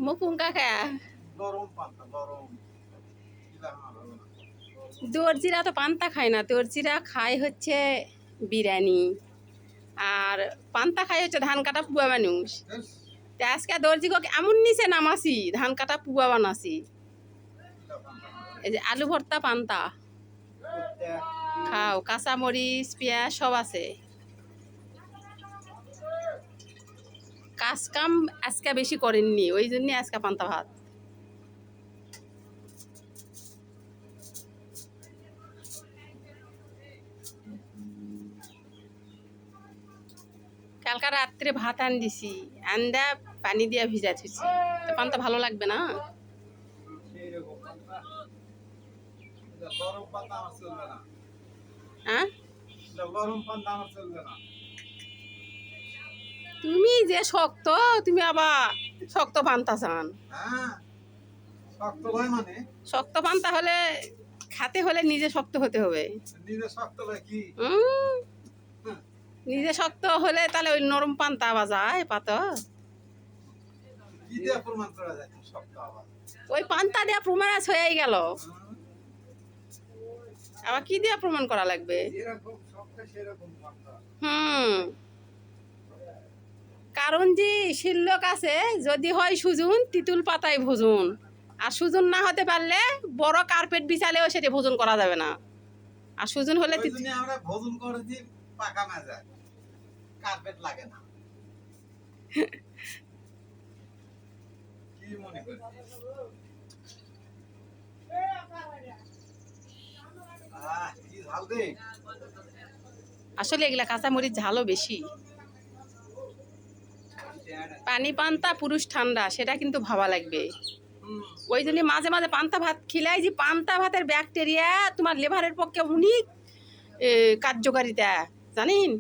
মুকুং কাকা গরম পান্তা গরম দর্জিরা তো পান্তা খায় না, দর্জিরা খায় হচ্ছে বিরিয়ানি, আর পান্তা খায় হচ্ছে ধান কাটা পুয়া মানুষ। তা আজকে দর্জিকে এমন নিচে নামাসি, ধান কাটা পুয়া বানাসি। এই যে আলু ভর্তা পান্তা খাও, কাঁচামরিচ পেঁয়াজ সব আছে। কাজ কাম আজকে বেশি করেননি, ওই জন্য আজকে পান্তা ভাত। কালকা রাত্রে ভাত আন দিছি, আন্দা পানি দিয়া ভিজা থুছি, তো পান্তা ভালো লাগবে না। গরম পান্তা আমার চলবে না, হ্যাঁ গরম পান্তা আমার চলবে না। তুমি যে শক্ত, তুমি আবার শক্ত পান্তা চান। হ্যাঁ শক্ত ভাই মানে শক্ত পান্তা হলে খাতে হলে নিজে শক্ত হতে হবে। নিজে শক্ত ভাই কি নিজে শক্ত হলে তাহলে ওই নরম পান্তা আবার যায় পাতা। কি দিয়ে প্রমাণ করা যায় শক্ত আবার? ওই পান্তা দেওয়া প্রমাণ হয়ে গেল, আবার কি দিয়ে প্রমাণ করা লাগবে? যেরকম শক্ত সেরকম পান্তা। কারণ যে শিল্লক আছে, যদি হয় সুজন তিতুল পাতায় ভোজন, আর সুজন না হতে পারলে বড় কার্পেট বিছালেও সেটা ভোজন করা যাবে না। আর সুজন হলে আমরা ভোজন করেছি পাকা মেজায়, কার্পেট লাগে না। কি মনে করছিস? কি ঝাল দে? আসলে এগুলা কাঁচামরিচ ঝালও বেশি। পানি পান্তা পুরুষ ঠান্ডা, সেটা কিন্তু ভাবা লাগবে। ওই জন্য মাঝে মাঝে পান্তা ভাত খিলাই, যে পান্তা ভাতের ব্যাকটেরিয়া তোমার লিভারের পক্ষে অনেক কার্যকারিতা জানেন,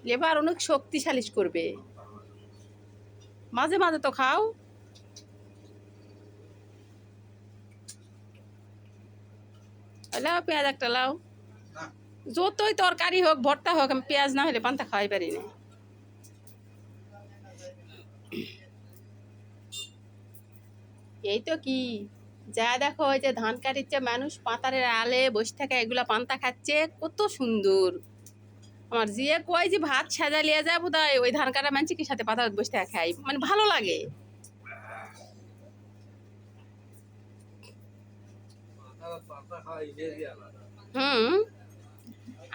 লিভার অনেক শক্তিশালী করবে। মাঝে মাঝে তো খাও। লাও পেঁয়াজ একটা লাও, যতই তরকারি হোক ভর্তা হোক, আমি পেঁয়াজ না হলে পান্তা খাওয়াই পারি না। এই তো কি যা দেখো, ওই যে ধান কাটিচ্ছে মানুষ পাতারের আলে বসে থাকে, এগুলা পান্তা খাচ্ছে, কত সুন্দর। আমার জিয়ে কয় যে ভাত সাজা লিয়ে যায় বোধ হয়, ওই ধান কাটা মানছি কি সাথে পাতা বসে থাকে খাই, মানে ভালো লাগে।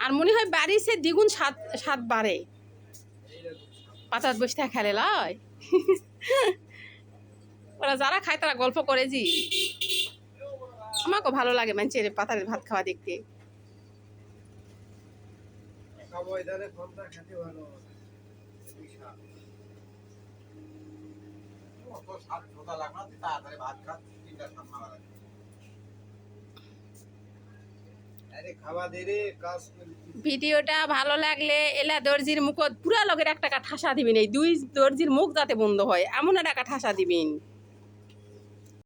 আর মনে হয় বাড়ি সে দ্বিগুণ স্বাদ স্বাদ বাড়ে পাতার বসে থাকে খেলে লয়। ওরা যারা খায় তারা গল্প করে জি, আমাকেও ভালো লাগে মানুষের পাতার ভাত খাওয়া দেখতে। ভিডিওটা ভালো লাগলে এলা দর্জির মুখ পুরা লগের একটা ঠাসা দিবেন, এই দুই দর্জির মুখ যাতে বন্ধ হয় এমন একটা ঠাসা দিবেন।